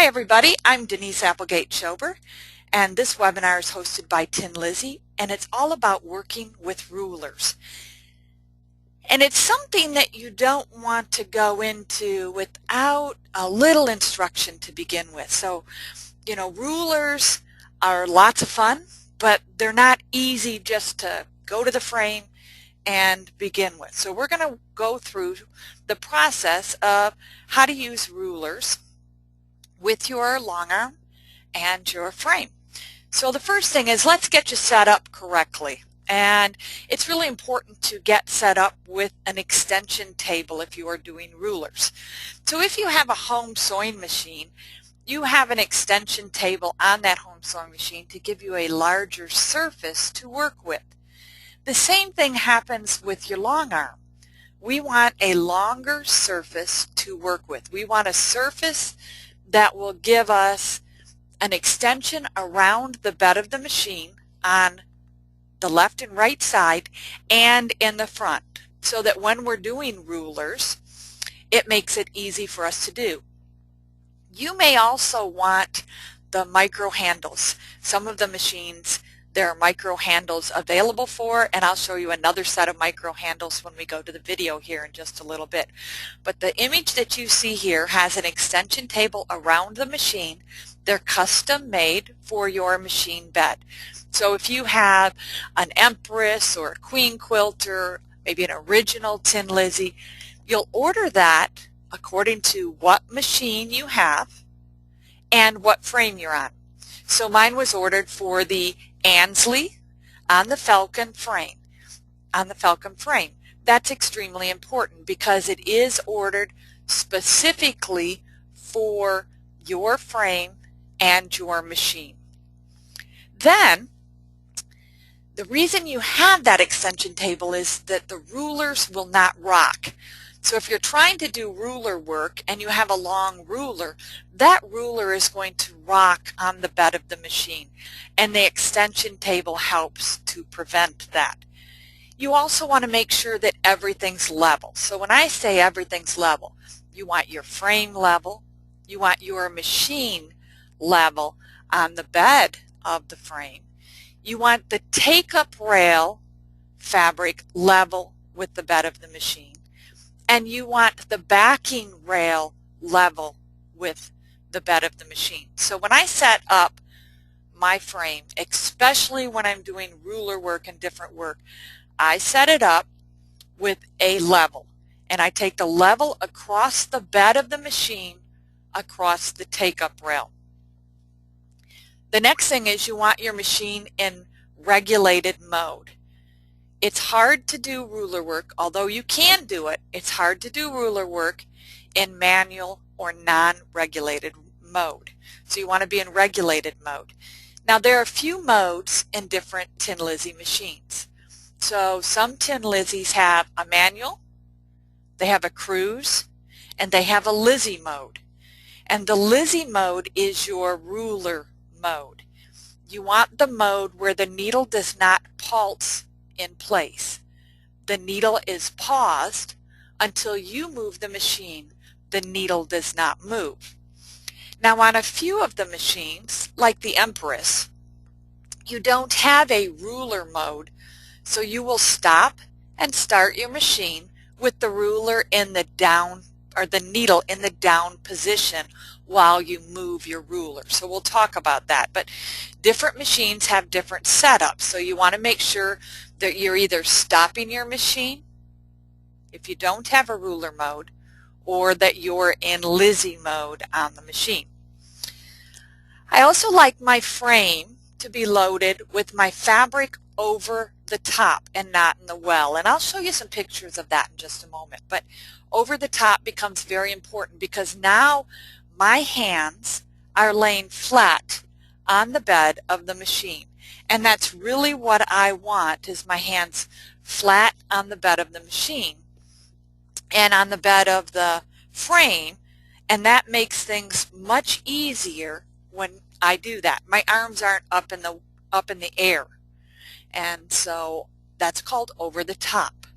Hi everybody, I'm Denise Applegate-Schober, and this webinar is hosted by Tin Lizzie, and it's all about working with rulers. And it's something that you don't want to go into without a little instruction to begin with. So, rulers are lots of fun, but they're not easy just to go to the frame and begin with. So we're going to go through the process of how to use rulers with your long arm and your frame. So the first thing is, let's get you set up correctly. And it's really important to get set up with an extension table if you are doing rulers. So if you have a home sewing machine, you have an extension table on that home sewing machine to give you a larger surface to work with. The same thing happens with your long arm. We want a longer surface to work with. We want a surface that will give us an extension around the bed of the machine on the left and right side and in the front, so that when we're doing rulers, it makes it easy for us to do. You may also want the micro handles. Some of the machines, there are micro handles available for, and I'll show you another set of micro handles when we go to the video here in just a little bit. But the image that you see here has an extension table around the machine. They're custom made for your machine bed. So if you have an Empress or a Queen quilter, maybe an original Tin Lizzie, you'll order that according to what machine you have and what frame you're on. So mine was ordered for the Ansley on the Falcon frame. That's extremely important because it is ordered specifically for your frame and your machine. Then, the reason you have that extension table is that the rulers will not rock. So if you're trying to do ruler work and you have a long ruler, that ruler is going to rock on the bed of the machine, and the extension table helps to prevent that. You also want to make sure that everything's level. So when I say everything's level, you want your frame level, you want your machine level on the bed of the frame. You want the take-up rail fabric level with the bed of the machine. And you want the backing rail level with the bed of the machine. So when I set up my frame, especially when I'm doing ruler work and different work, I set it up with a level. And I take the level across the bed of the machine across the take-up rail. The next thing is you want your machine in regulated mode. It's hard to do ruler work, although you can do it. It's hard to do ruler work in manual or non-regulated mode. So you want to be in regulated mode. Now there are a few modes in different Tin Lizzie machines. So some Tin Lizzies have a manual, they have a cruise, and they have a Lizzie mode. And the Lizzie mode is your ruler mode. You want the mode where the needle does not pulse in place. The needle is paused until you move the machine. The needle does not move. Now on a few of the machines, like the Empress, you don't have a ruler mode, so you will stop and start your machine with the ruler in the down, or the needle in the down position while you move your ruler. So we'll talk about that. But different machines have different setups, so you want to make sure that you're either stopping your machine if you don't have a ruler mode, or that you're in Lizzie mode on the machine. I also like my frame to be loaded with my fabric over the top and not in the well, and I'll show you some pictures of that in just a moment. But over the top becomes very important because now my hands are laying flat on the bed of the machine, and that's really what I want, is my hands flat on the bed of the machine and on the bed of the frame, and that makes things much easier when I do that. My arms aren't up in the air, and so that's called over the top.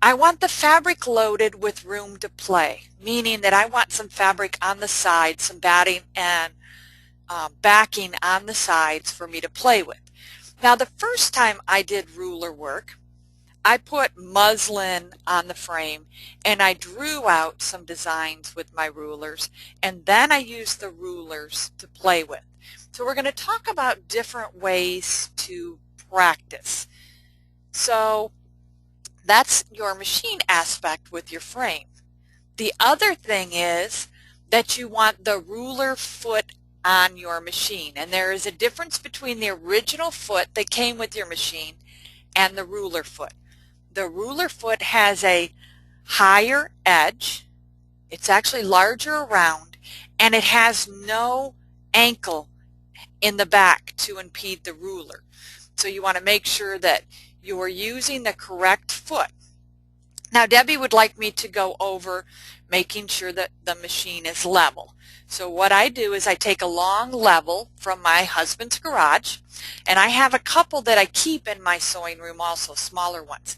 I want the fabric loaded with room to play, meaning that I want some fabric on the side, some batting and backing on the sides for me to play with. Now the first time I did ruler work, I put muslin on the frame and I drew out some designs with my rulers, and then I used the rulers to play with. So we're going to talk about different ways to practice. So that's your machine aspect with your frame. The other thing is that you want the ruler foot on your machine, and there is a difference between the original foot that came with your machine and the ruler foot. The ruler foot has a higher edge, it's actually larger around, and it has no ankle in the back to impede the ruler. So you want to make sure that you are using the correct foot. Now Debbie would like me to go over making sure that the machine is level. So what I do is I take a long level from my husband's garage, and I have a couple that I keep in my sewing room also, smaller ones.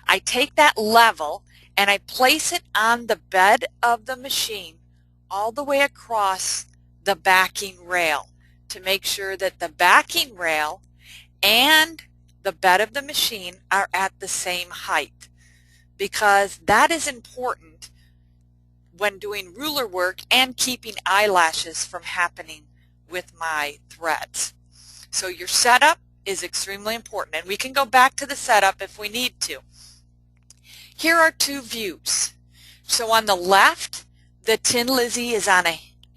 I take that level and I place it on the bed of the machine all the way across the backing rail to make sure that the backing rail and the bed of the machine are at the same height, because that is important when doing ruler work and keeping eyelashes from happening with my threads. So your setup is extremely important, and we can go back to the setup if we need to. Here are two views. So on the left, the Tin Lizzie is on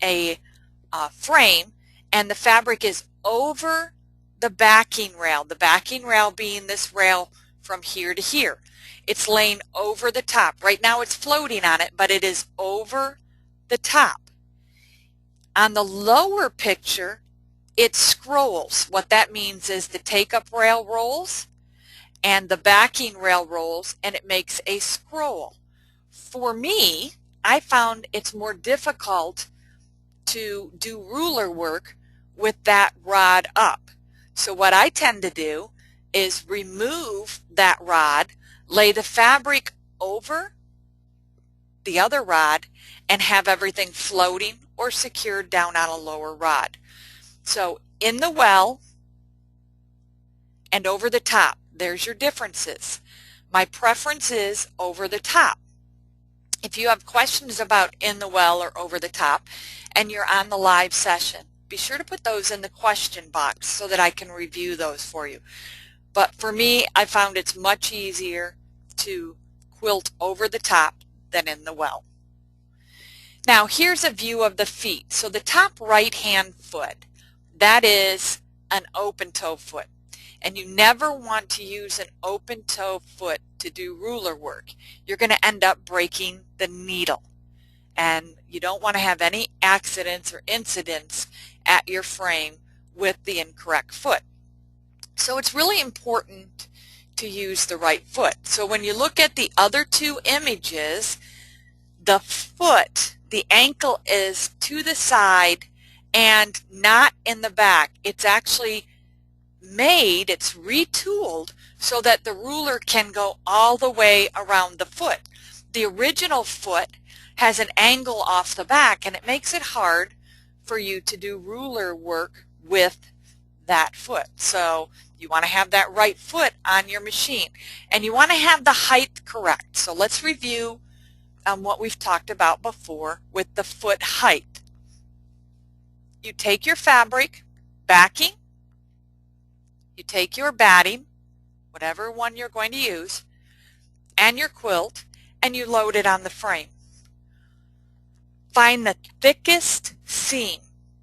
a frame, and the fabric is over the backing rail being this rail from here to here. It's laying over the top. Right now it's floating on it, but it is over the top. On the lower picture, it scrolls. What that means is the take-up rail rolls and the backing rail rolls, and it makes a scroll. For me, I found it's more difficult to do ruler work with that rod up. So what I tend to do is remove that rod, lay the fabric over the other rod, and have everything floating or secured down on a lower rod. So in the well and over the top, there's your differences. My preference is over the top. If you have questions about in the well or over the top and you're on the live session, be sure to put those in the question box so that I can review those for you. But for me, I found it's much easier to quilt over the top than in the well. Now here's a view of the feet. So the top right hand foot, that is an open toe foot. And you never want to use an open toe foot to do ruler work. You're going to end up breaking the needle. And you don't want to have any accidents or incidents at your frame with the incorrect foot. So it's really important to use the right foot. So when you look at the other two images, the foot, the ankle is to the side and not in the back. It's actually made, it's retooled so that the ruler can go all the way around the foot. The original foot has an angle off the back, and it makes it hard for you to do ruler work with that foot. So you want to have that right foot on your machine, and you want to have the height correct. So let's review what we've talked about before with the foot height. You take your fabric, backing, you take your batting, whatever one you're going to use, and your quilt, and you load it on the frame. Find the thickest seam.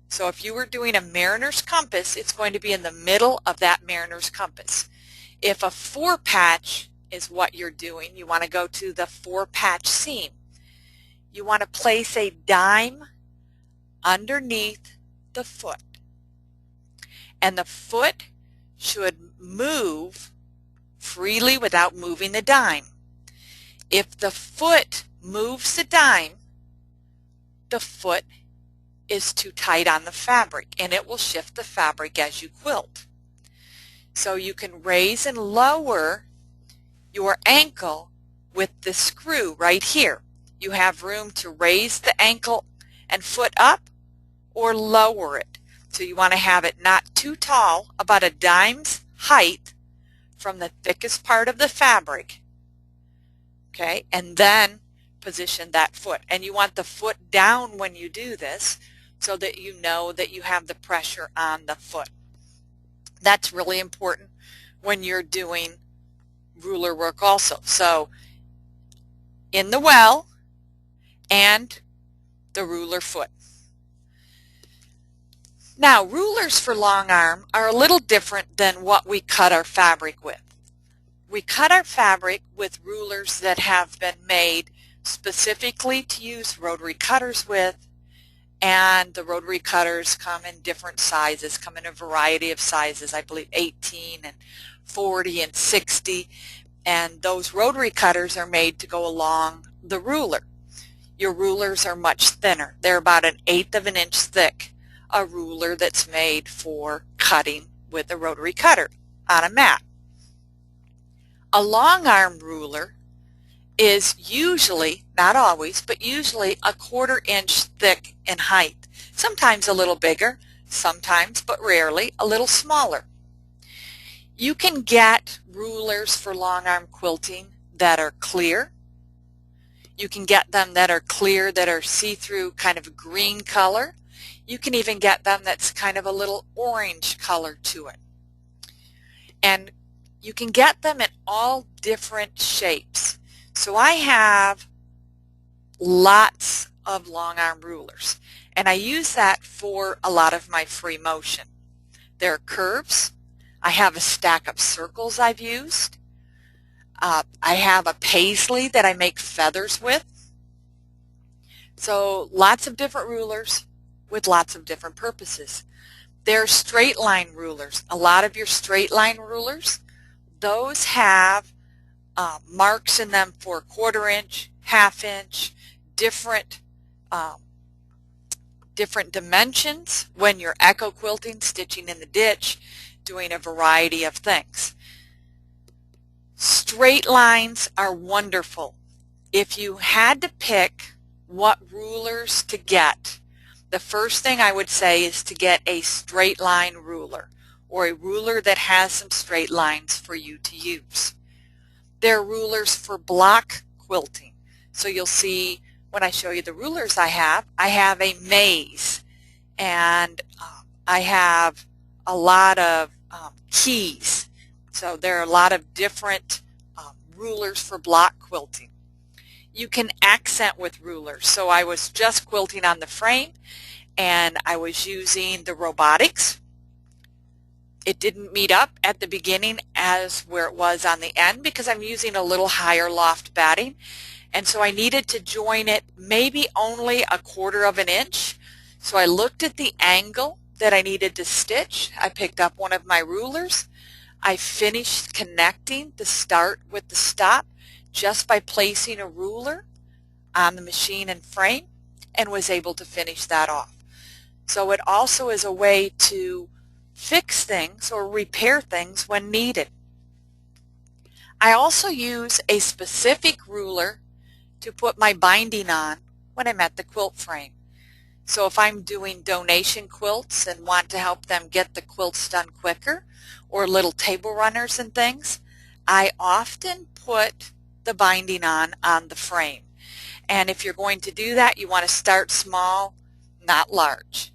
So if you were doing a mariner's compass, it's going to be in the middle of that mariner's compass. If a 4-patch is what you're doing, you want to go to the 4-patch seam. You want to place a dime underneath the foot. And the foot should move freely without moving the dime. If the foot moves the dime, the foot is too tight on the fabric, and it will shift the fabric as you quilt. So you can raise and lower your ankle with the screw right here. You have room to raise the ankle and foot up or lower it. So you want to have it not too tall, about a dime's height from the thickest part of the fabric. Okay, and then position that foot. And you want the foot down when you do this so that you know that you have the pressure on the foot. That's really important when you're doing ruler work also. So in the well and the ruler foot. Now, rulers for long arm are a little different than what we cut our fabric with. We cut our fabric with rulers that have been made specifically to use rotary cutters with, and the rotary cutters come in different sizes, come in a variety of sizes, I believe 18 and 40 and 60, and those rotary cutters are made to go along the ruler. Your rulers are much thinner. They're about 1/8 of an inch thick, a ruler that's made for cutting with a rotary cutter on a mat. A long arm ruler is usually, not always, but usually 1/4 inch thick in height. Sometimes a little bigger, sometimes, but rarely, a little smaller. You can get rulers for long arm quilting that are clear. You can get them that are clear, that are see-through, kind of a green color. You can even get them that's kind of a little orange color to it. And you can get them in all different shapes. So I have lots of long arm rulers, and I use that for a lot of my free motion. There are curves. I have a stack of circles I've used. I have a paisley that I make feathers with. So lots of different rulers with lots of different purposes. There are straight line rulers. A lot of your straight line rulers, those have marks in them for 1/4 inch, 1/2 inch, different dimensions when you're echo quilting, stitching in the ditch, doing a variety of things. Straight lines are wonderful. If you had to pick what rulers to get, the first thing I would say is to get a straight line ruler, or a ruler that has some straight lines for you to use. There are rulers for block quilting. So you'll see when I show you the rulers I have a maze, and I have a lot of keys. So there are a lot of different rulers for block quilting. You can accent with rulers. So I was just quilting on the frame, and I was using the robotics. It didn't meet up at the beginning as where it was on the end because I'm using a little higher loft batting, and so I needed to join it maybe only 1/4 of an inch. So I looked at the angle that I needed to stitch. I picked up one of my rulers. I finished connecting the start with the stop just by placing a ruler on the machine and frame, and was able to finish that off. So it also is a way to fix things or repair things when needed. I also use a specific ruler to put my binding on when I'm at the quilt frame. So if I'm doing donation quilts and want to help them get the quilts done quicker, or little table runners and things, I often put the binding on the frame. And if you're going to do that, you want to start small, not large.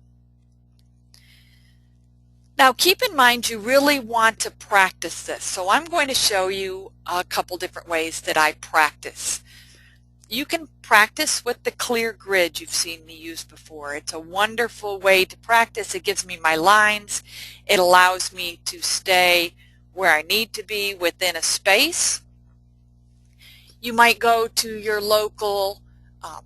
Now keep in mind you really want to practice this. So I'm going to show you a couple different ways that I practice. You can practice with the clear grid you've seen me use before. It's a wonderful way to practice. It gives me my lines. It allows me to stay where I need to be within a space. You might go to your local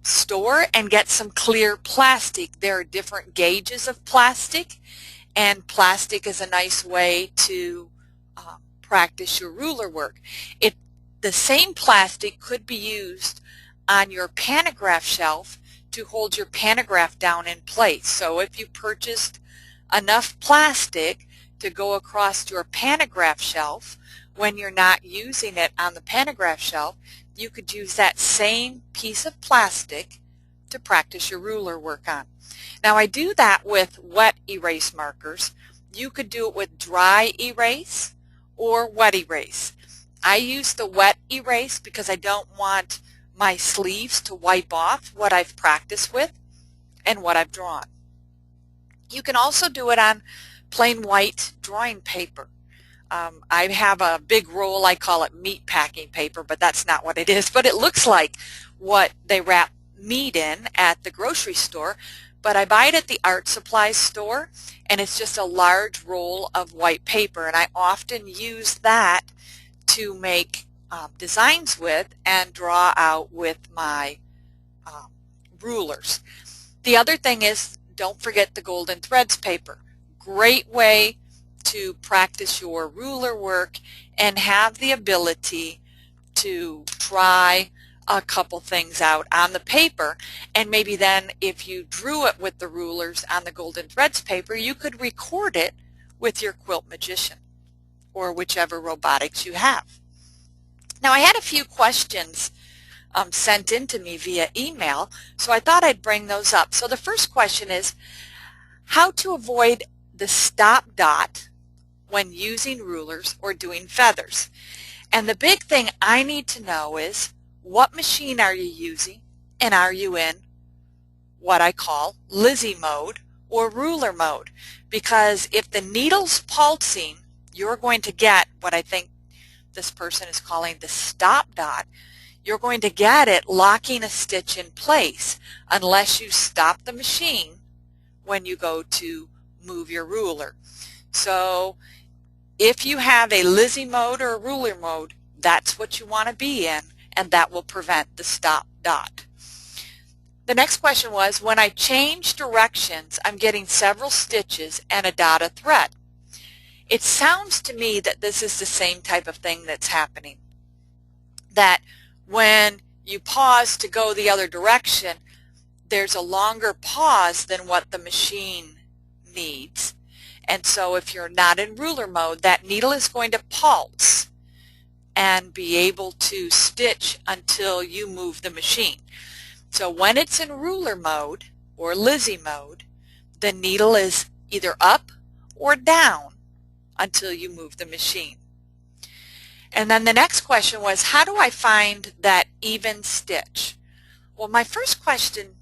store and get some clear plastic. There are different gauges of plastic, and plastic is a nice way to practice your ruler work. The same plastic could be used on your pantograph shelf to hold your pantograph down in place. So if you purchased enough plastic to go across your pantograph shelf when you're not using it on the pantograph shelf, you could use that same piece of plastic to practice your ruler work on. Now I do that with wet erase markers. You could do it with dry erase or wet erase. I use the wet erase because I don't want my sleeves to wipe off what I've practiced with and what I've drawn. You can also do it on plain white drawing paper. I have a big roll, I call it meat packing paper, but that's not what it is. But it looks like what they wrap meat in at the grocery store. But I buy it at the art supplies store, and it's just a large roll of white paper. And I often use that to make designs with and draw out with my rulers. The other thing is, don't forget the golden threads paper. Great way to practice your ruler work and have the ability to try a couple things out on the paper, and maybe then if you drew it with the rulers on the golden threads paper, you could record it with your Quilt Magician or whichever robotics you have. Now I had a few questions sent in to me via email, so I thought I'd bring those up. So the first question is how to avoid the stop dot when using rulers or doing feathers. And the big thing I need to know is, what machine are you using, and are you in what I call Lizzie mode or ruler mode? Because if the needle's pulsing, you're going to get what I think this person is calling the stop dot. You're going to get it locking a stitch in place unless you stop the machine when you go to move your ruler. So if you have a Lizzie mode or a ruler mode, that's what you want to be in, and that will prevent the stop dot. The next question was, when I change directions, I'm getting several stitches and a dot of thread. It sounds to me that this is the same type of thing that's happening. That when you pause to go the other direction, there's a longer pause than what the machine needs. And so if you're not in ruler mode, that needle is going to pulse and be able to stitch until you move the machine. So when it's in ruler mode or Lizzie mode, the needle is either up or down until you move the machine. And then the next question was, how do I find that even stitch? Well, my first question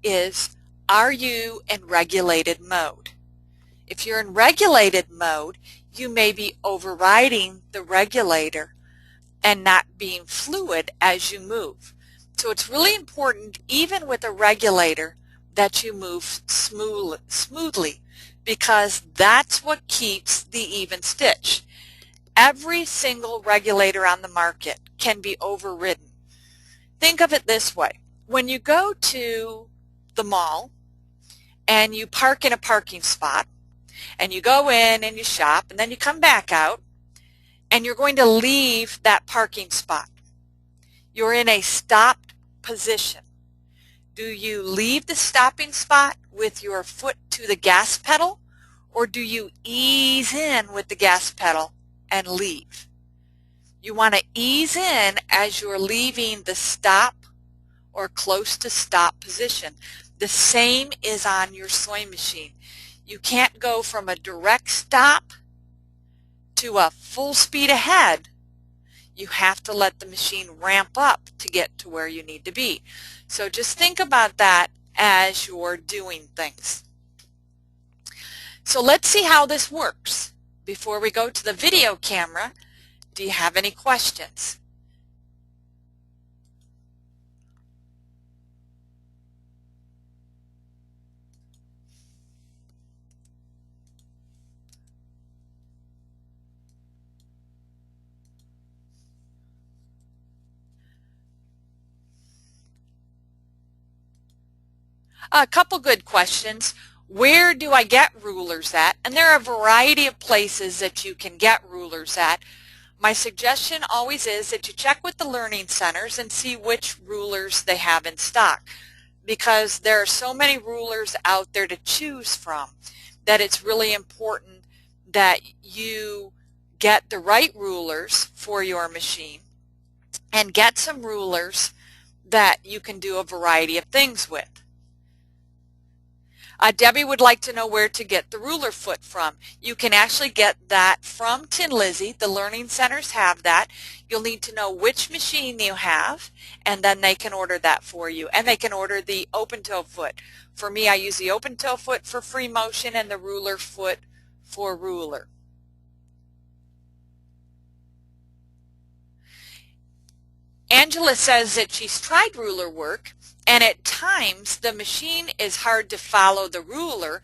is, are you in regulated mode? If you're in regulated mode, you may be overriding the regulator and not being fluid as you move. So it's really important, even with a regulator, that you move smoothly, because that's what keeps the even stitch. Every single regulator on the market can be overridden. Think of it this way. When you go to the mall and you park in a parking spot, and you go in and you shop, and then you come back out, and you're going to leave that parking spot. You're in a stopped position. Do you leave the stopping spot with your foot to the gas pedal, or do you ease in with the gas pedal and leave? You want to ease in as you're leaving the stop or close to stop position. The same is on your sewing machine. You can't go from a direct stop to a full speed ahead. You have to let the machine ramp up to get to where you need to be. So just think about that as you're doing things. So let's see how this works. Before we go to the video camera, do you have any questions? A couple good questions. Where do I get rulers at? And there are a variety of places that you can get rulers at. My suggestion always is that you check with the learning centers and see which rulers they have in stock, because there are so many rulers out there to choose from that it's really important that you get the right rulers for your machine and get some rulers that you can do a variety of things with. Debbie would like to know where to get the ruler foot from. You can actually get that from Tin Lizzie. The learning centers have that. You'll need to know which machine you have, and then they can order that for you. And they can order the open toe foot. For me, I use the open toe foot for free motion and the ruler foot for ruler. Angela says that she's tried ruler work, and at times the machine is hard to follow the ruler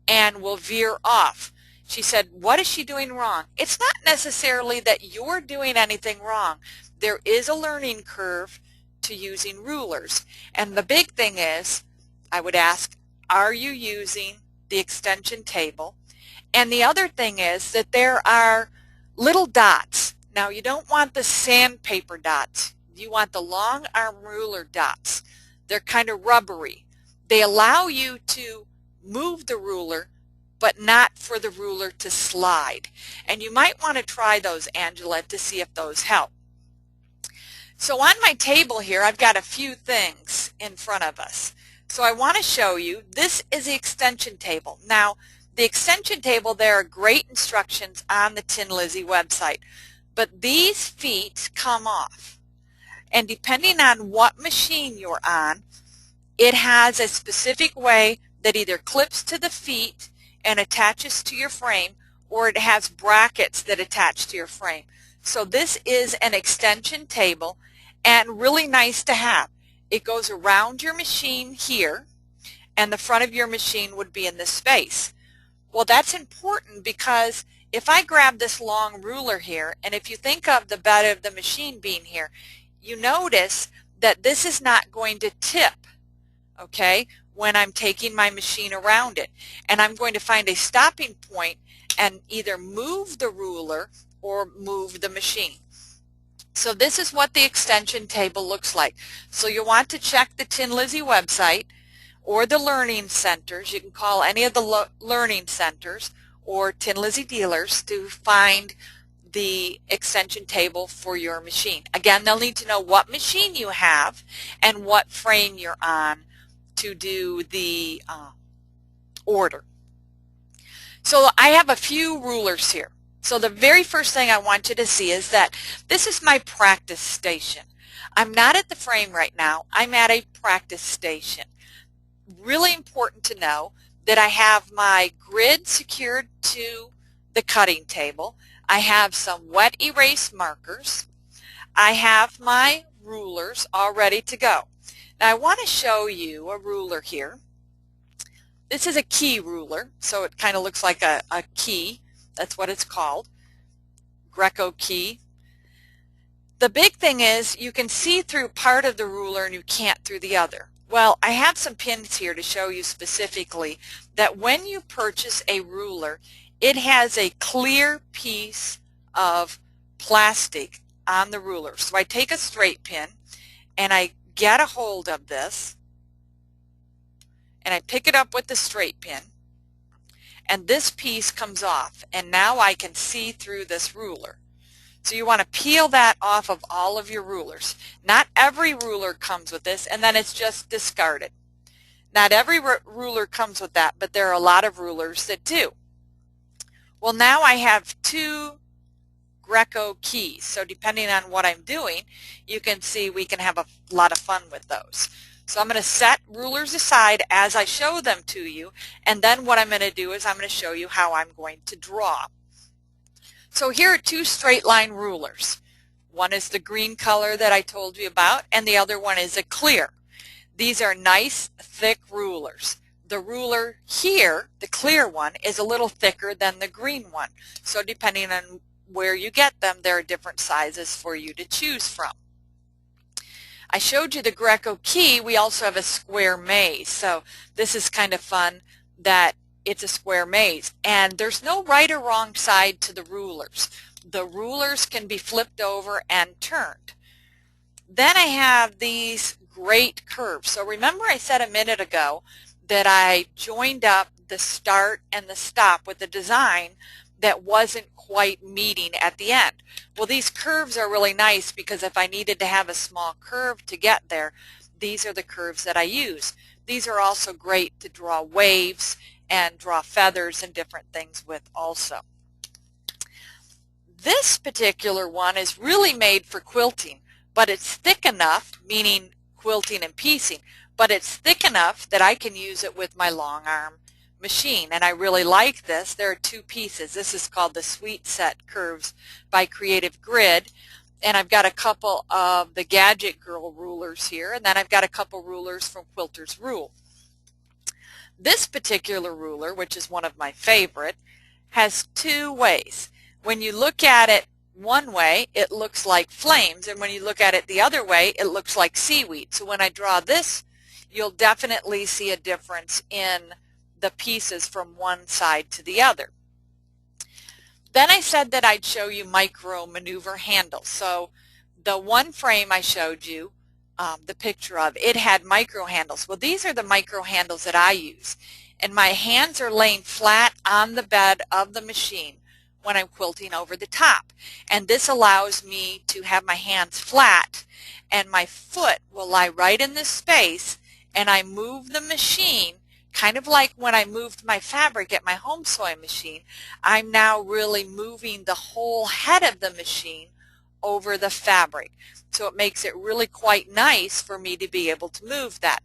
and will veer off. She said, what is she doing wrong? It's not necessarily that you're doing anything wrong. There is a learning curve to using rulers. And the big thing is, I would ask, are you using the extension table? And the other thing is that there are little dots. Now, you don't want the sandpaper dots. You want the long arm ruler dots. They're kind of rubbery. They allow you to move the ruler, but not for the ruler to slide. And you might want to try those, Angela, to see if those help. So on my table here, I've got a few things in front of us. So I want to show you, this is the extension table. Now, the extension table, there are great instructions on the Tin Lizzie website, but these feet come off. And depending on what machine you're on, it has a specific way that either clips to the feet and attaches to your frame, or it has brackets that attach to your frame. So this is an extension table, and really nice to have. It goes around your machine here, and the front of your machine would be in this space. Well, that's important because if I grab this long ruler here, and if you think of the bed of the machine being here, you notice that this is not going to tip, okay, when I'm taking my machine around it. And I'm going to find a stopping point and either move the ruler or move the machine. So this is what the extension table looks like. So you want to check the Tin Lizzie website or the learning centers. You can call any of the learning centers or Tin Lizzie dealers to find the extension table for your machine. Again, they'll need to know what machine you have and what frame you're on to do the order. So I have a few rulers here. So the very first thing I want you to see is that this is my practice station. I'm not at the frame right now. I'm at a practice station. Really important to know that I have my grid secured to the cutting table. I have some wet erase markers. I have my rulers all ready to go. Now I want to show you a ruler here. This is a key ruler, so it kind of looks like a key. That's what it's called, Greco key. The big thing is you can see through part of the ruler and you can't through the other. Well, I have some pins here to show you specifically that when you purchase a ruler, it has a clear piece of plastic on the ruler. So I take a straight pin and I get a hold of this and I pick it up with the straight pin, and this piece comes off, and now I can see through this ruler. So you want to peel that off of all of your rulers. Not every ruler comes with this, and then it's just discarded. Not every ruler comes with that, but there are a lot of rulers that do. Well, now I have two Greco keys, so depending on what I'm doing, you can see we can have a lot of fun with those. So I'm going to set rulers aside as I show them to you, and then what I'm going to do is I'm going to show you how I'm going to draw. So here are two straight line rulers. One is the green color that I told you about, and the other one is a clear. These are nice, thick rulers. The ruler here, the clear one, is a little thicker than the green one. So depending on where you get them, there are different sizes for you to choose from. I showed you the Greco key. We also have a square maze. So this is kind of fun that it's a square maze. And there's no right or wrong side to the rulers. The rulers can be flipped over and turned. Then I have these great curves. So remember I said a minute ago that I joined up the start and the stop with the design that wasn't quite meeting at the end. Well, these curves are really nice because if I needed to have a small curve to get there, these are the curves that I use. These are also great to draw waves and draw feathers and different things with also. This particular one is really made for quilting, but it's thick enough, meaning quilting and piecing, but it's thick enough that I can use it with my long arm machine, and I really like this. There are two pieces. This is called the Sweet Set Curves by Creative Grid, and I've got a couple of the Gadget Girl rulers here, and then I've got a couple rulers from Quilter's Rule. This particular ruler, which is one of my favorite, has two ways. When you look at it one way, it looks like flames, and when you look at it the other way, it looks like seaweed. So when I draw this, you'll definitely see a difference in the pieces from one side to the other. Then I said that I'd show you micro maneuver handles. So the one frame I showed you, the picture of, it had micro handles. Well, these are the micro handles that I use. And my hands are laying flat on the bed of the machine when I'm quilting over the top. And this allows me to have my hands flat, and my foot will lie right in this space, and I move the machine kind of like when I moved my fabric at my home sewing machine. I'm now really moving the whole head of the machine over the fabric. So it makes it really quite nice for me to be able to move that.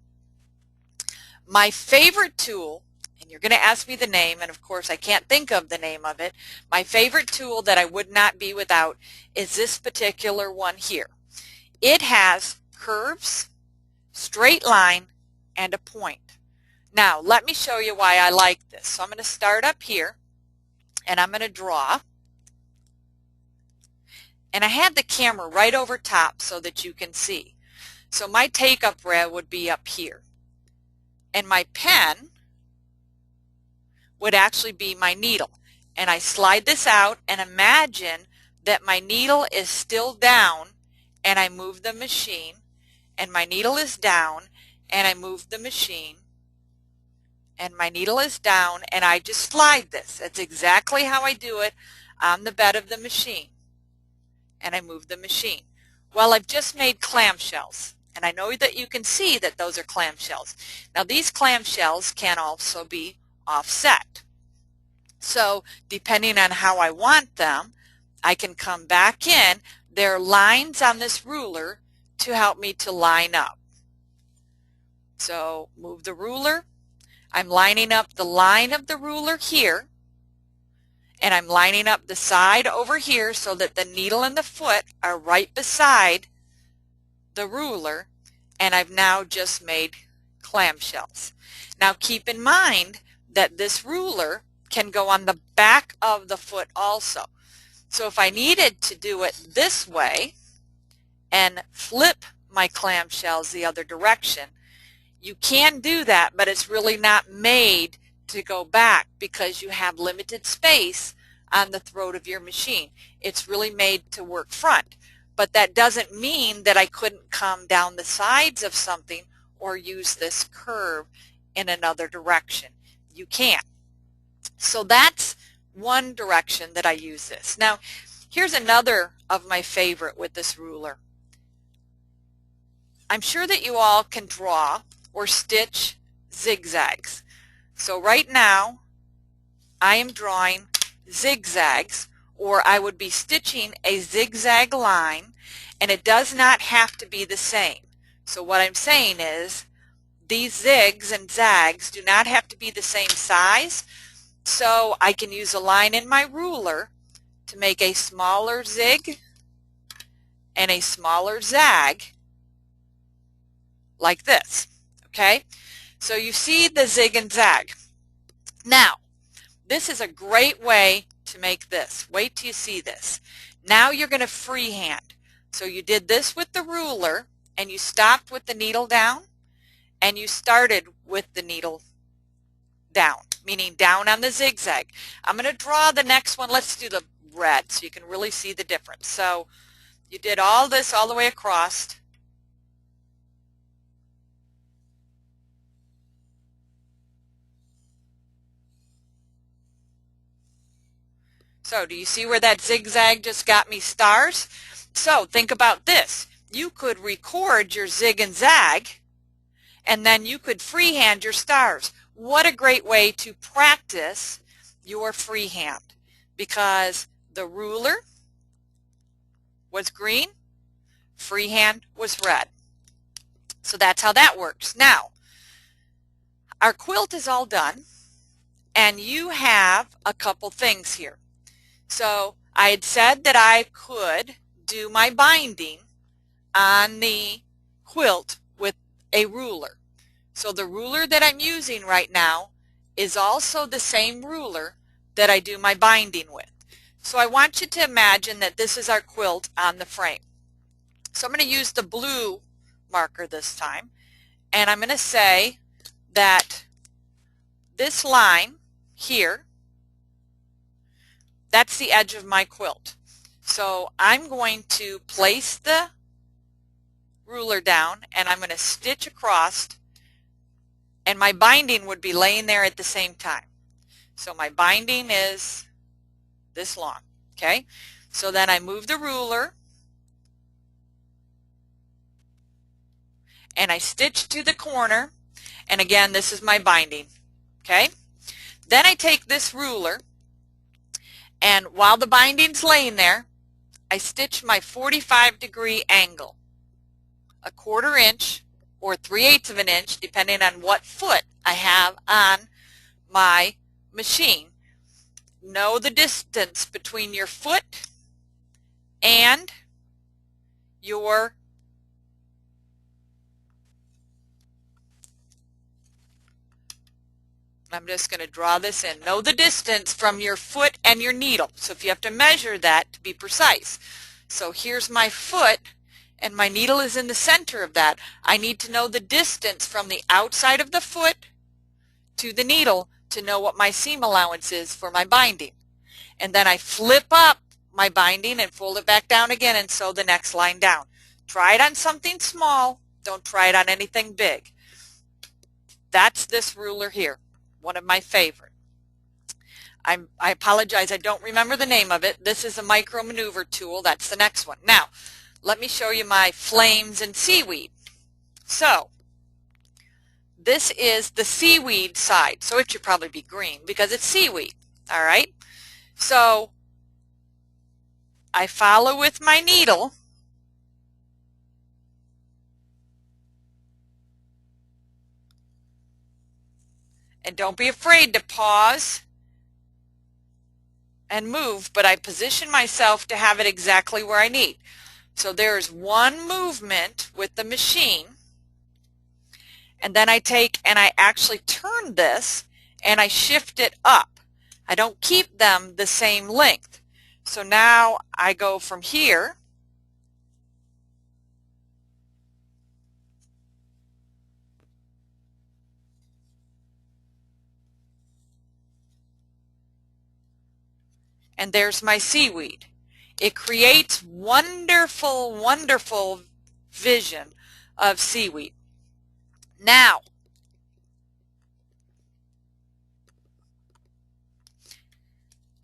My favorite tool, and you're going to ask me the name, and of course I can't think of the name of it, my favorite tool that I would not be without is this particular one here. It has curves, straight line, and a point. Now let me show you why I like this. So I'm going to start up here, and I'm going to draw, and I had the camera right over top so that you can see. So my take-up rail would be up here, and my pen would actually be my needle. And I slide this out, and imagine that my needle is still down, and I move the machine, and my needle is down, and I move the machine, and my needle is down, and I just slide this. That's exactly how I do it on the bed of the machine, and I move the machine. Well, I've just made clamshells, and I know that you can see that those are clamshells. Now these clamshells can also be offset. So depending on how I want them, I can come back in. There are lines on this ruler to help me to line up. So move the ruler. I'm lining up the line of the ruler here, and I'm lining up the side over here so that the needle and the foot are right beside the ruler, and I've now just made clamshells. Now keep in mind that this ruler can go on the back of the foot also. So if I needed to do it this way and flip my clamshells the other direction, you can do that, but it's really not made to go back because you have limited space on the throat of your machine. It's really made to work front, but that doesn't mean that I couldn't come down the sides of something or use this curve in another direction. You can. So that's one direction that I use this. Now here's another of my favorite with this ruler. I'm sure that you all can draw or stitch zigzags. So right now I am drawing zigzags, or I would be stitching a zigzag line, and it does not have to be the same. So what I'm saying is these zigs and zags do not have to be the same size, so I can use a line in my ruler to make a smaller zig and a smaller zag like this. Okay, so you see the zig and zag. Now this is a great way to make this. Wait till you see this. Now you're going to freehand. So you did this with the ruler, and you stopped with the needle down, and you started with the needle down, meaning down on the zigzag. I'm going to draw the next one. Let's do the red so you can really see the difference. So you did all this all the way across. So do you see where that zigzag just got me stars? So think about this. You could record your zig and zag, and then you could freehand your stars. What a great way to practice your freehand, because the ruler was green, freehand was red. So that's how that works. Now, our quilt is all done, and you have a couple things here. So I had said that I could do my binding on the quilt with a ruler. So the ruler that I'm using right now is also the same ruler that I do my binding with. So I want you to imagine that this is our quilt on the frame. So I'm going to use the blue marker this time, and I'm going to say that this line here, that's the edge of my quilt. So I'm going to place the ruler down, and I'm going to stitch across, and my binding would be laying there at the same time. So my binding is this long, okay? So then I move the ruler, and I stitch to the corner, and again, this is my binding, okay? Then I take this ruler, and while the binding's laying there, I stitch my 45-degree angle, a 1/4 inch or 3/8 of an inch, depending on what foot I have on my machine. Know the distance between your foot and your I'm just going to draw this in. Know the distance from your foot and your needle. So if you have to measure that to be precise. So here's my foot, and my needle is in the center of that. I need to know the distance from the outside of the foot to the needle to know what my seam allowance is for my binding. And then I flip up my binding and fold it back down again and sew the next line down. Try it on something small. Don't try it on anything big. That's this ruler here. One of my favorite. I apologize, I don't remember the name of it. This is a micro maneuver tool. That's the next one. Now, let me show you my flames and seaweed. So, this is the seaweed side. So it should probably be green because it's seaweed. All right? So, I follow with my needle. And don't be afraid to pause and move, but I position myself to have it exactly where I need. So there's one movement with the machine, and then I take and I actually turn this and I shift it up. I don't keep them the same length. So now I go from here and there's my seaweed. It creates wonderful, wonderful vision of seaweed. Now,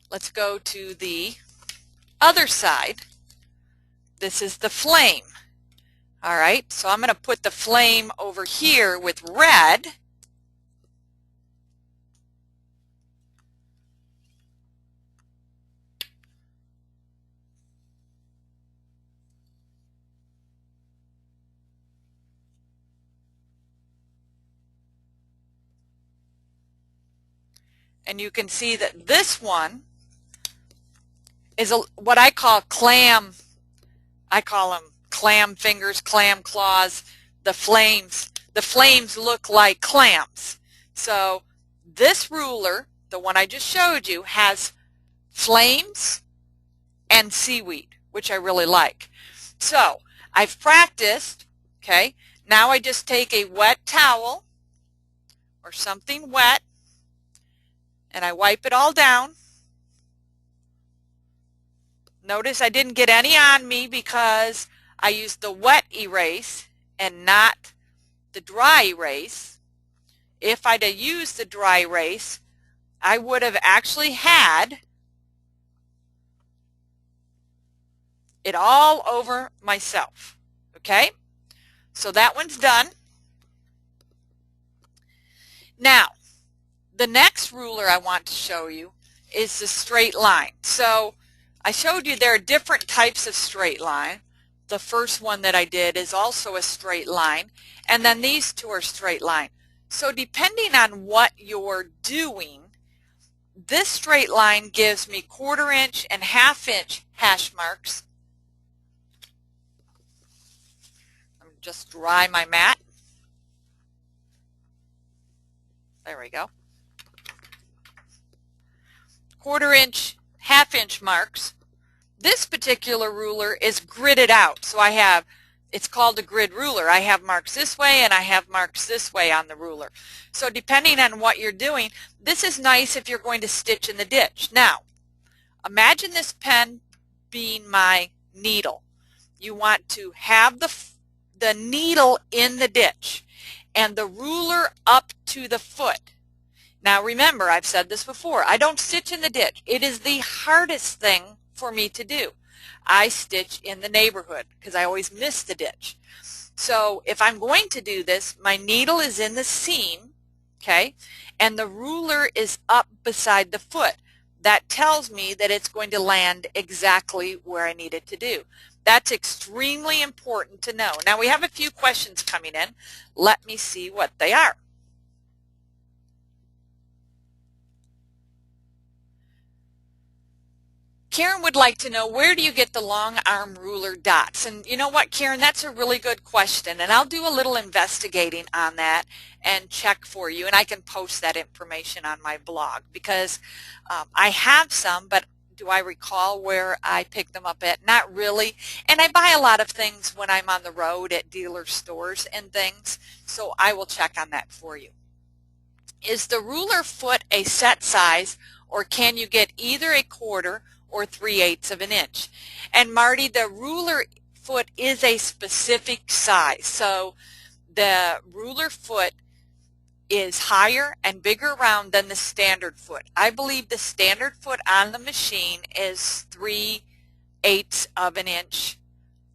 let's go to the other side. This is the flame. All right, so I'm going to put the flame over here with red. And you can see that this one is what I call clam. I call them clam fingers, clam claws. The flames look like clams. So this ruler, the one I just showed you, has flames and seaweed, which I really like. So I've practiced, okay? Now I just take a wet towel or something wet, and I wipe it all down. Notice I didn't get any on me because I used the wet erase and not the dry erase. If I'd have used the dry erase, I would have actually had it all over myself. Okay, so that one's done. Now, the next ruler I want to show you is the straight line. So I showed you there are different types of straight line. The first one that I did is also a straight line, and then these two are straight line. So depending on what you're doing, this straight line gives me 1/4 inch and 1/2 inch hash marks. Let me just dry my mat. There we go. 1/4 inch, 1/2 inch marks. This particular ruler is gridded out. So I have, it's called a grid ruler. I have marks this way and I have marks this way on the ruler. So depending on what you're doing, this is nice if you're going to stitch in the ditch. Now, imagine this pen being my needle. You want to have the needle in the ditch and the ruler up to the foot. Now remember, I've said this before, I don't stitch in the ditch. It is the hardest thing for me to do. I stitch in the neighborhood because I always miss the ditch. So if I'm going to do this, my needle is in the seam, okay, and the ruler is up beside the foot. That tells me that it's going to land exactly where I need it to do. That's extremely important to know. Now we have a few questions coming in. Let me see what they are. Karen would like to know, where do you get the long arm ruler dots? And you know what, Karen, that's a really good question, and I'll do a little investigating on that and check for you, and I can post that information on my blog because I have some, but do I recall where I picked them up at? Not really. And I buy a lot of things when I'm on the road at dealer stores and things, so I will check on that for you. Is the ruler foot a set size, or can you get either a 1/4 or 3/8 of an inch? And Marty, the ruler foot is a specific size. So the ruler foot is higher and bigger round than the standard foot. I believe the standard foot on the machine is 3/8 of an inch.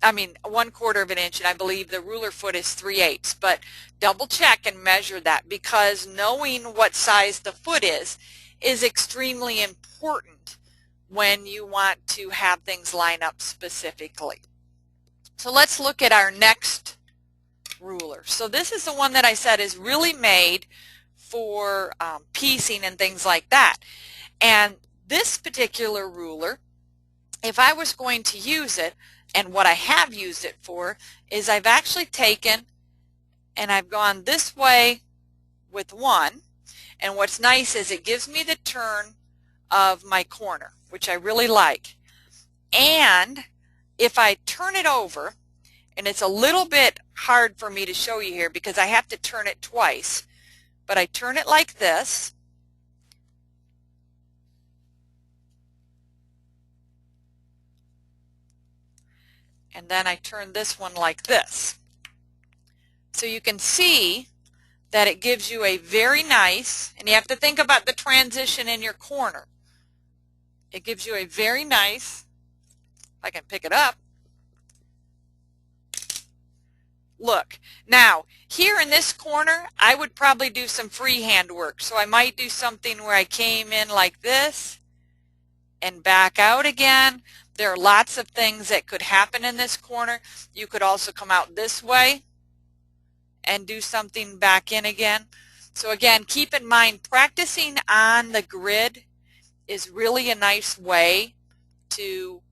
I mean 1/4 of an inch, and I believe the ruler foot is 3/8. But double check and measure that, because knowing what size the foot is extremely important when you want to have things line up specifically. So let's look at our next ruler. So this is the one that I said is really made for piecing and things like that. And this particular ruler, if I was going to use it, and what I have used it for, is I've actually taken and I've gone this way with one, and what's nice is it gives me the turn of my corner, which I really like. And if I turn it over, and it's a little bit hard for me to show you here because I have to turn it twice, but I turn it like this, and then I turn this one like this. So you can see that it gives you a very nice, and you have to think about the transition in your corner. It gives you a very nice, if I can pick it up, look. Now, here in this corner, I would probably do some freehand work. So I might do something where I came in like this and back out again. There are lots of things that could happen in this corner. You could also come out this way and do something back in again. So again, keep in mind, practicing on the grid is really a nice way to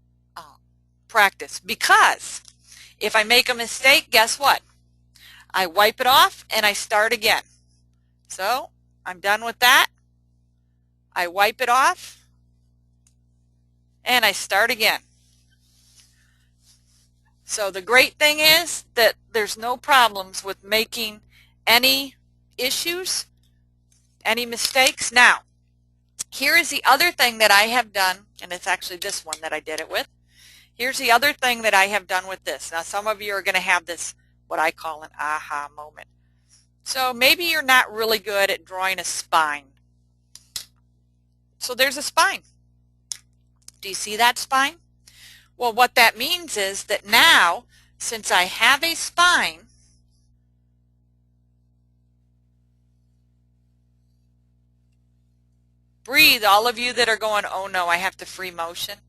practice, because if I make a mistake, guess what? I wipe it off and I start again. So I'm done with that. I wipe it off and I start again. So the great thing is that there's no problems with making any issues, any mistakes. Now, here is the other thing that I have done, and it's actually this one that I did it with. Here's the other thing that I have done with this. Now, some of you are going to have this, what I call an aha moment. So maybe you're not really good at drawing a spine. So there's a spine. Do you see that spine? Well, what that means is that now, since I have a spine, breathe, all of you that are going, oh no, I have to free motion.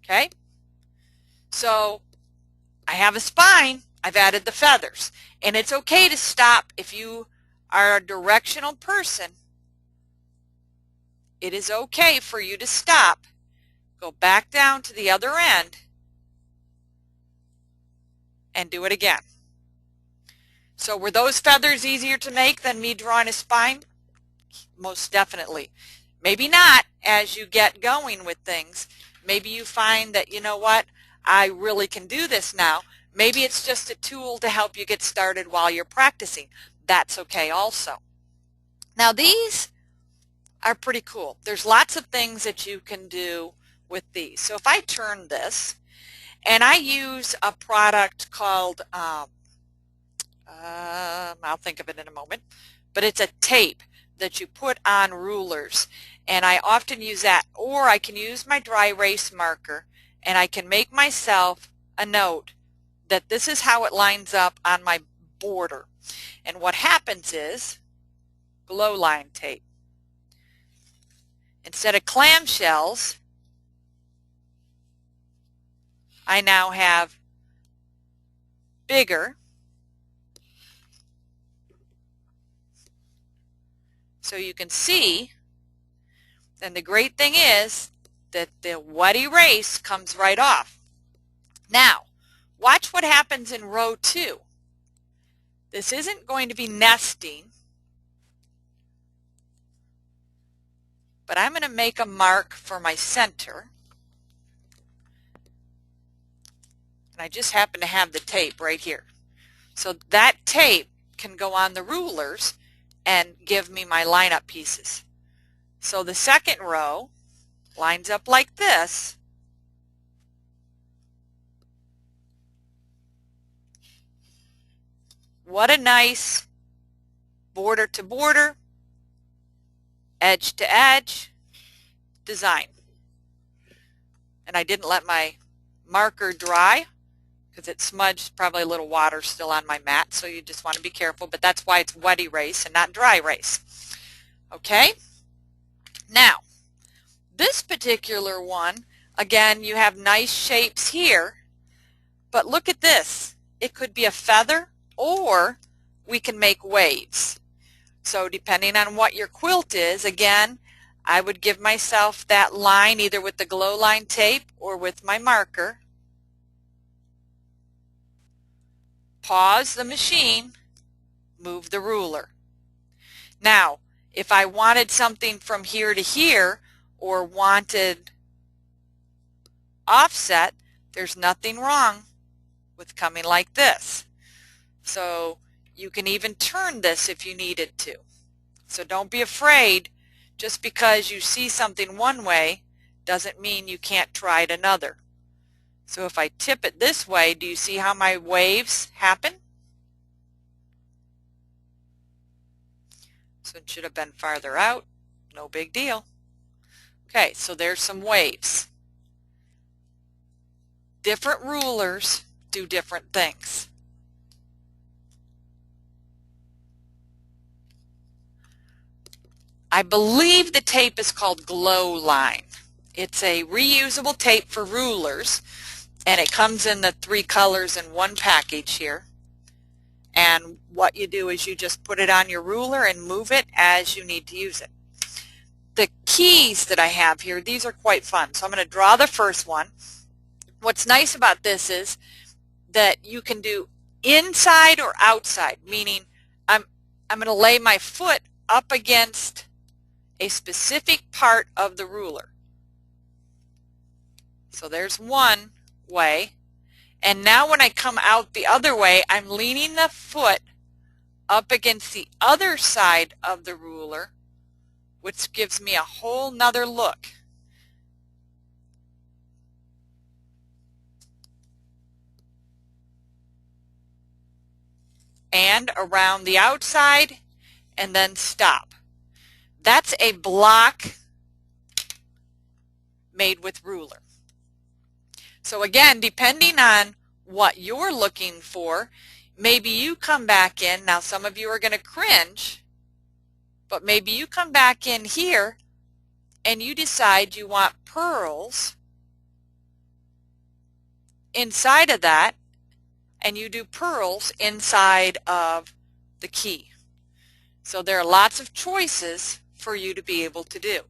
Okay? So I have a spine, I've added the feathers. And it's okay to stop if you are a directional person. It is okay for you to stop, go back down to the other end, and do it again. So were those feathers easier to make than me drawing a spine? Most definitely. Maybe not as you get going with things. Maybe you find that, you know what, I really can do this now. Maybe it's just a tool to help you get started while you're practicing. That's okay also. Now these are pretty cool. There's lots of things that you can do with these. So if I turn this, and I use a product called, I'll think of it in a moment, but it's a tape that you put on rulers, and I often use that, or I can use my dry erase marker and I can make myself a note that this is how it lines up on my border. And what happens is glow line tape. Instead of clamshells, I now have bigger. So you can see, and the great thing is that the wet erase comes right off. Now, watch what happens in row 2. This isn't going to be nesting, but I'm going to make a mark for my center. And I just happen to have the tape right here. So that tape can go on the rulers and give me my lineup pieces. So the second row lines up like this. What a nice border to border, edge to edge design. And I didn't let my marker dry because it smudged, probably a little water still on my mat, so you just want to be careful, but that's why it's wet erase and not dry erase. Okay? Now, this particular one, again, you have nice shapes here, but look at this. It could be a feather, or we can make waves. So depending on what your quilt is, again, I would give myself that line either with the glow line tape or with my marker. Pause the machine, move the ruler. Now, if I wanted something from here to here or wanted offset, there's nothing wrong with coming like this. So you can even turn this if you needed to. So don't be afraid. Just because you see something one way doesn't mean you can't try it another. So if I tip it this way, do you see how my waves happen? So it should have been farther out. No big deal. Okay, so there's some waves. Different rulers do different things. I believe the tape is called Glow Line. It's a reusable tape for rulers, and it comes in the 3 colors in one package here. And what you do is you just put it on your ruler and move it as you need to use it. The keys that I have here, these are quite fun. So I'm going to draw the first one. What's nice about this is that you can do inside or outside, meaning I'm going to lay my foot up against a specific part of the ruler. So there's one way. And now when I come out the other way, I'm leaning the foot up against the other side of the ruler, which gives me a whole nother look. And around the outside, and then stop. That's a block made with ruler. So again, depending on what you're looking for, maybe you come back in, now some of you are going to cringe, but maybe you come back in here and you decide you want pearls inside of that, and you do pearls inside of the key. So there are lots of choices for you to be able to do.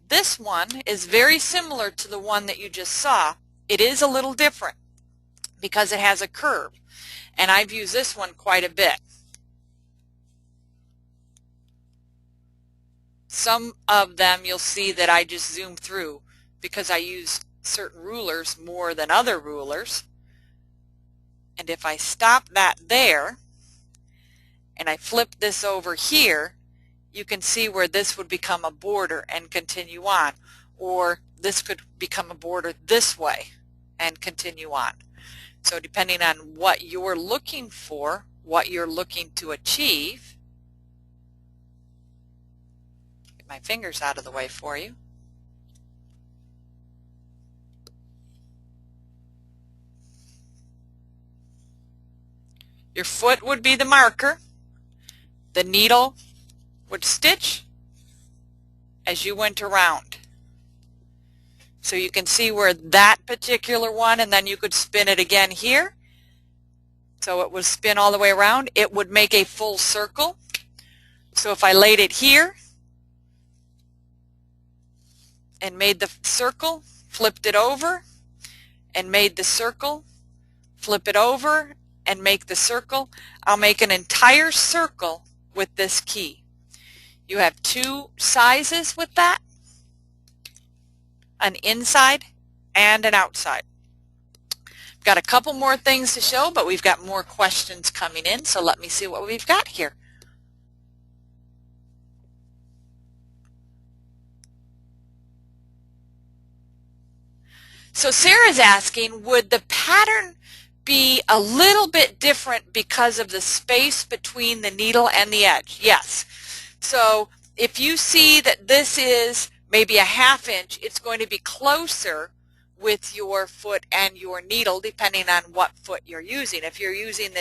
This one is very similar to the one that you just saw. It is a little different because it has a curve, and I've used this one quite a bit. Some of them you'll see that I just zoom through because I use certain rulers more than other rulers. And if I stop that there and I flip this over here, you can see where this would become a border and continue on, or this could become a border this way and continue on. So depending on what you're looking for, what you're looking to achieve, get my fingers out of the way for you. Your foot would be the marker. The needle would stitch as you went around. So you can see where that particular one, and then you could spin it again here. So it would spin all the way around. It would make a full circle. So if I laid it here and made the circle, flipped it over and made the circle, flip it over and make the circle, I'll make an entire circle with this key. You have two sizes with that, an inside and an outside. Got a couple more things to show, but we've got more questions coming in, so let me see what we've got here. So Sarah's asking, would the pattern be a little bit different because of the space between the needle and the edge? Yes. So if you see that this is maybe a 1/2 inch, it's going to be closer with your foot and your needle depending on what foot you're using. If you're using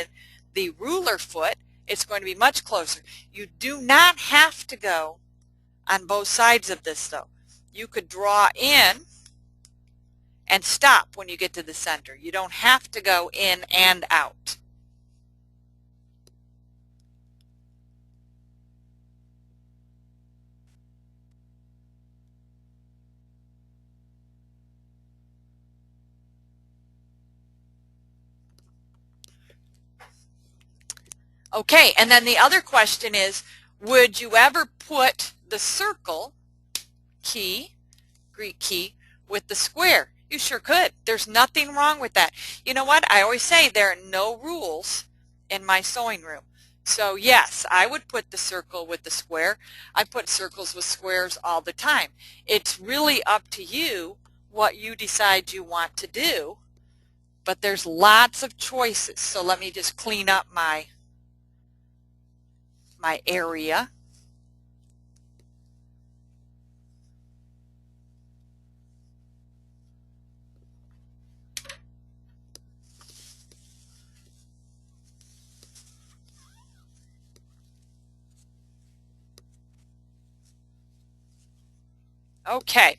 the ruler foot, it's going to be much closer. You do not have to go on both sides of this though. You could draw in and stop when you get to the center. You don't have to go in and out. Okay, and then the other question is, would you ever put the circle key, Greek key, with the square? You sure could. There's nothing wrong with that. You know what? I always say there are no rules in my sewing room. So yes, I would put the circle with the square. I put circles with squares all the time. It's really up to you what you decide you want to do, but there's lots of choices. So let me just clean up my area. Okay.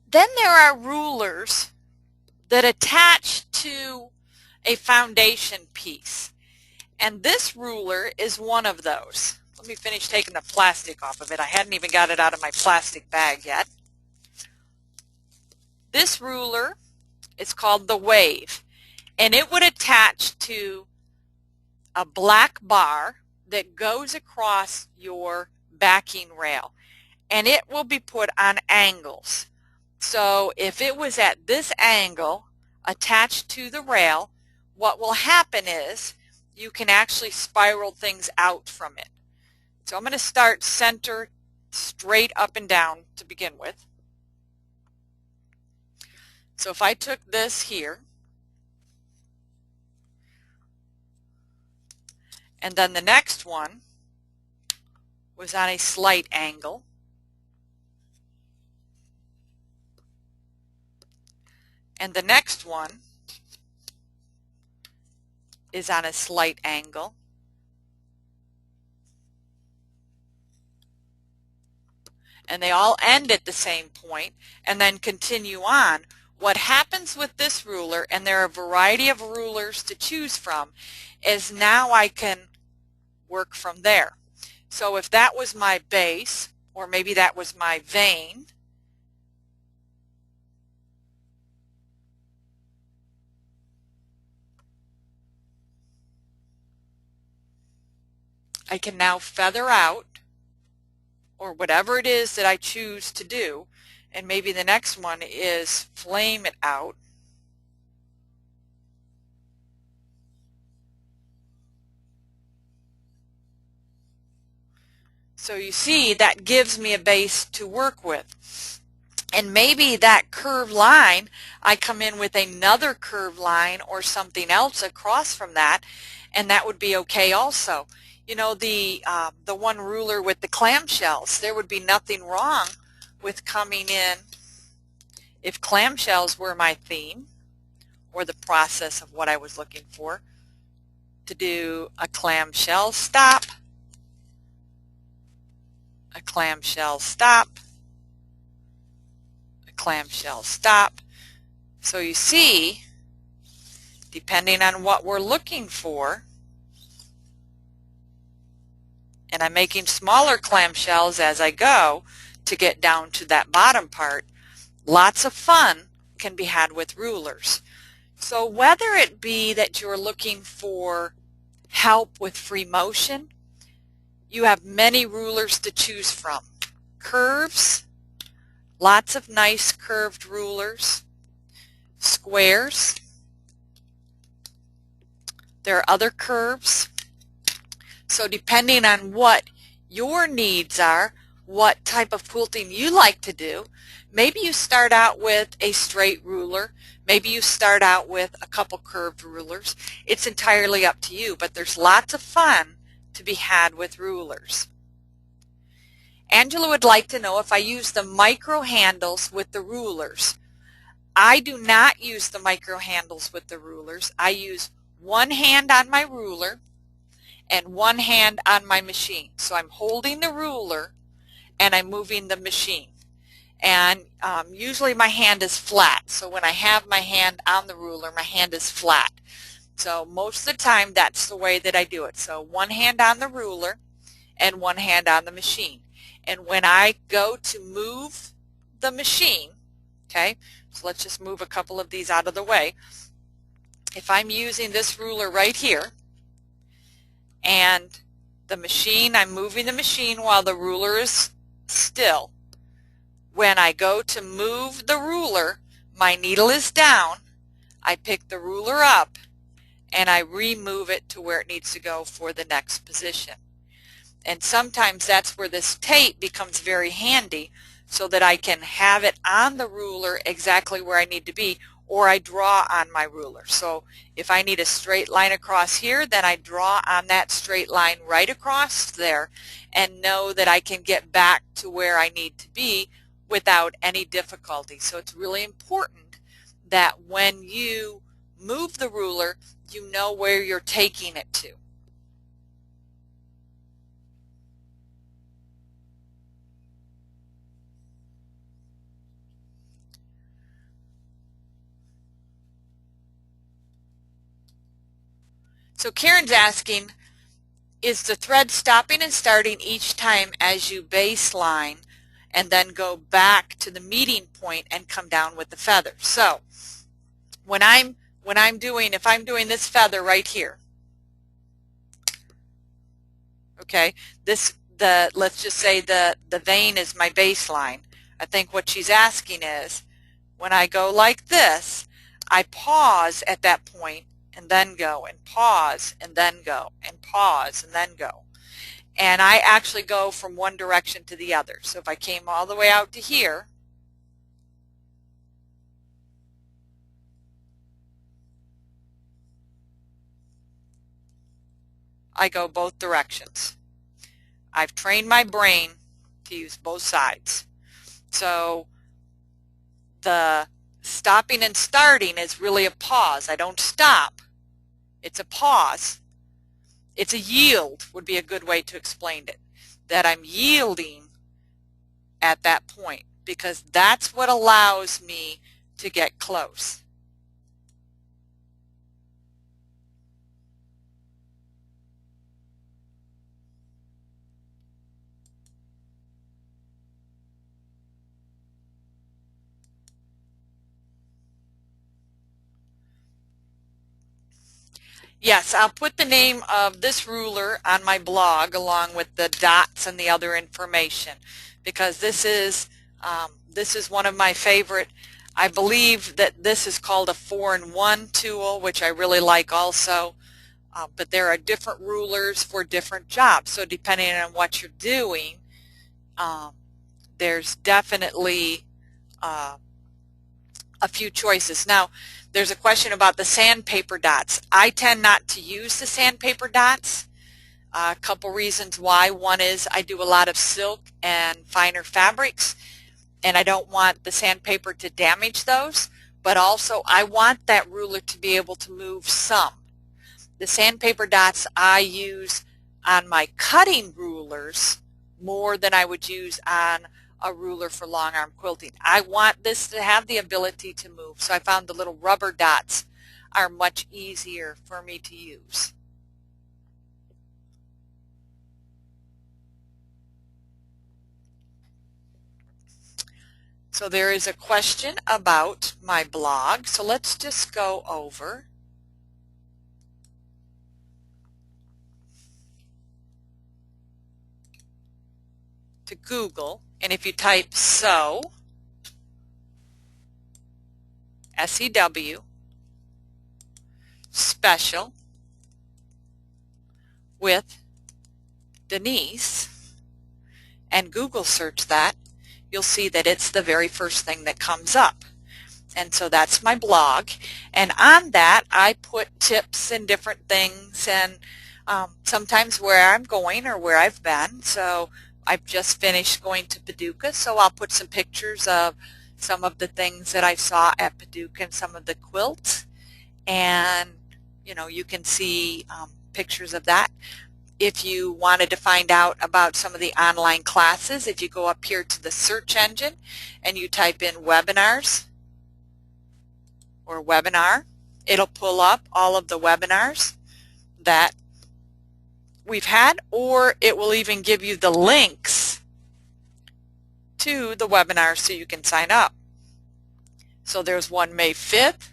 Then there are rulers that attach to a foundation piece. And this ruler is one of those. Let me finish taking the plastic off of it. I hadn't even got it out of my plastic bag yet. This ruler is called the Wave, and it would attach to a black bar that goes across your backing rail, and it will be put on angles. So if it was at this angle attached to the rail, what will happen is you can actually spiral things out from it. So I'm going to start center straight up and down to begin with. So if I took this here, and then the next one was on a slight angle. And the next one is on a slight angle. And they all end at the same point and then continue on. What happens with this ruler, and there are a variety of rulers to choose from, is now I can work from there. So if that was my base, or maybe that was my vein, I can now feather out, or whatever it is that I choose to do, and maybe the next one is flame it out. So you see, that gives me a base to work with. And maybe that curved line, I come in with another curved line or something else across from that, and that would be okay also. You know, the one ruler with the clamshells, there would be nothing wrong with coming in, if clamshells were my theme or the process of what I was looking for, to do a clamshell stop, a clamshell stop, a clamshell stop. So you see, depending on what we're looking for, and I'm making smaller clamshells as I go to get down to that bottom part, lots of fun can be had with rulers. So whether it be that you're looking for help with free motion, you have many rulers to choose from. Curves, lots of nice curved rulers. Squares, there are other curves. So depending on what your needs are, what type of quilting you like to do, maybe you start out with a straight ruler, maybe you start out with a couple curved rulers. It's entirely up to you, but there's lots of fun to be had with rulers. Angela would like to know if I use the micro handles with the rulers. I do not use the micro handles with the rulers. I use one hand on my ruler and one hand on my machine. So I'm holding the ruler and I'm moving the machine. And usually my hand is flat. So when I have my hand on the ruler, my hand is flat. So most of the time that's the way that I do it. So one hand on the ruler and one hand on the machine. And when I go to move the machine, okay, so let's just move a couple of these out of the way. If I'm using this ruler right here and the machine, I'm moving the machine while the ruler is still. When I go to move the ruler, my needle is down, I pick the ruler up and I remove it to where it needs to go for the next position. And sometimes that's where this tape becomes very handy, so that I can have it on the ruler exactly where I need to be, or I draw on my ruler. So if I need a straight line across here, then I draw on that straight line right across there and know that I can get back to where I need to be without any difficulty. So it's really important that when you move the ruler, you know where you're taking it to. So Karen's asking, is the thread stopping and starting each time as you baseline and then go back to the meeting point and come down with the feather? So when I'm doing, if I'm doing this feather right here, okay, let's just say the vein is my baseline. I think what she's asking is, when I go like this, I pause at that point and then go, and pause and then go, and pause and then go. And I actually go from one direction to the other. So if I came all the way out to here, I go both directions. I've trained my brain to use both sides. So the stopping and starting is really a pause. I don't stop. It's a pause. It's a yield would be a good way to explain it. That I'm yielding at that point because that's what allows me to get close. Yes, I'll put the name of this ruler on my blog along with the dots and the other information because this is one of my favorite. I believe that this is called a 4-in-1 tool, which I really like also. But there are different rulers for different jobs. So depending on what you're doing, there's definitely a few choices. Now, there's a question about the sandpaper dots. I tend not to use the sandpaper dots. A couple reasons why. One is I do a lot of silk and finer fabrics, and I don't want the sandpaper to damage those, but also I want that ruler to be able to move some. The sandpaper dots I use on my cutting rulers more than I would use on a ruler for long arm quilting. I want this to have the ability to move, so I found the little rubber dots are much easier for me to use. So there is a question about my blog, so let's just go over to Google, and if you type sew, S-E-W, special with Denise, and Google search that, you'll see that it's the very first thing that comes up. And so that's my blog, and on that I put tips and different things, and sometimes where I'm going or where I've been. So I've just finished going to Paducah, so I'll put some pictures of some of the things that I saw at Paducah and some of the quilts, and you can see pictures of that. If you wanted to find out about some of the online classes, if you go up here to the search engine and you type in webinars or webinar, it'll pull up all of the webinars that we've had, or it will even give you the links to the webinar so you can sign up. So there's one May 5th,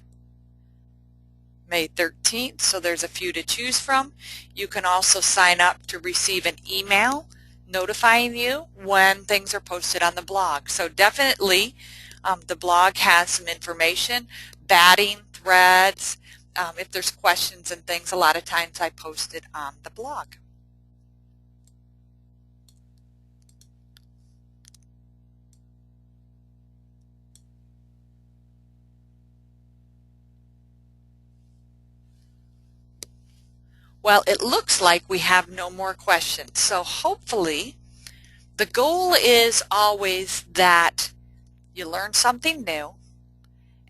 May 13th, so there's a few to choose from. You can also sign up to receive an email notifying you when things are posted on the blog. So definitely the blog has some information, batting, threads. If there's questions and things, a lot of times I post it on the blog. Well, it looks like we have no more questions. So hopefully the goal is always that you learn something new,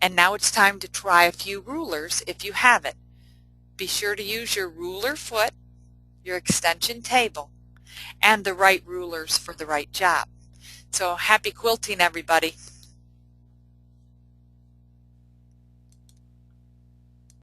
and now it's time to try a few rulers if you haven't. Be sure to use your ruler foot, your extension table, and the right rulers for the right job. So happy quilting, everybody.